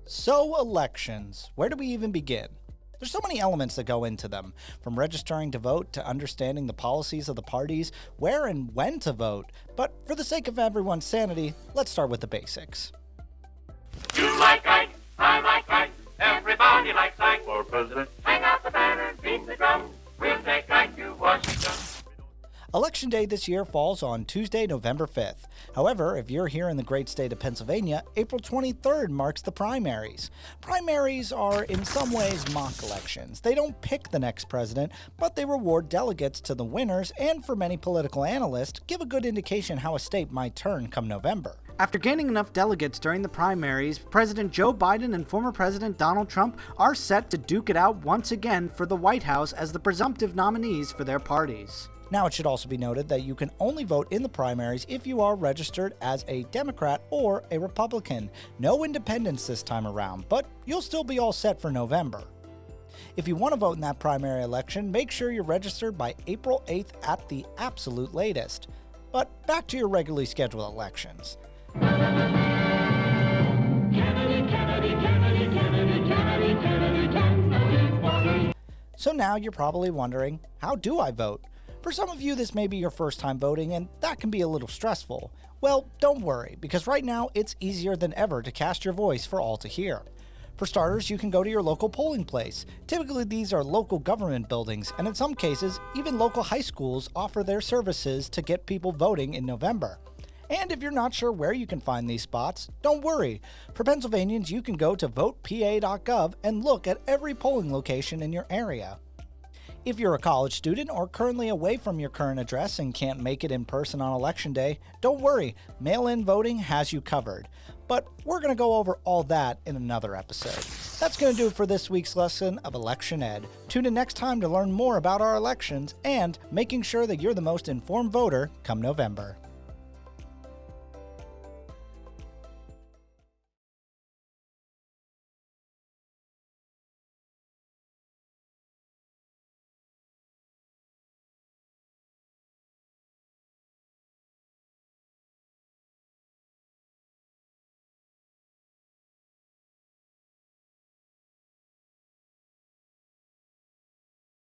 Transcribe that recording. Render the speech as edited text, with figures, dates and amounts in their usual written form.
So, elections. Where do we even begin? There's so many elements that go into them, from registering to vote to understanding the policies of the parties, where and when to vote. But for the sake of everyone's sanity, let's start with the basics. You like Ike, I like Ike, everybody likes Ike for president. Hang out the banner, beat the drum, we'll take Ike to Washington. Election day this year falls on Tuesday, November 5th. However, if you're here in the great state of Pennsylvania, April 23rd marks the primaries. Primaries are in some ways mock elections. They don't pick the next president, but they reward delegates to the winners and, for many political analysts, give a good indication how a state might turn come November. After gaining enough delegates during the primaries, President Joe Biden and former President Donald Trump are set to duke it out once again for the White House as the presumptive nominees for their parties. Now, it should also be noted that you can only vote in the primaries if you are registered as a Democrat or a Republican. No independents this time around, but you'll still be all set for November. If you want to vote in that primary election, make sure you're registered by April 8th at the absolute latest. But back to your regularly scheduled elections. So now you're probably wondering, how do I vote? For some of you, this may be your first time voting, and that can be a little stressful. Well, don't worry, because right now it's easier than ever to cast your voice for all to hear. For starters, you can go to your local polling place. Typically, these are local government buildings, and in some cases, even local high schools offer their services to get people voting in November. And if you're not sure where you can find these spots, don't worry. For Pennsylvanians, you can go to votepa.gov and look at every polling location in your area. If you're a college student or currently away from your current address and can't make it in person on Election Day, don't worry, mail-in voting has you covered. But we're going to go over all that in another episode. That's going to do it for this week's lesson of Election Ed. Tune in next time to learn more about our elections and making sure that you're the most informed voter come November.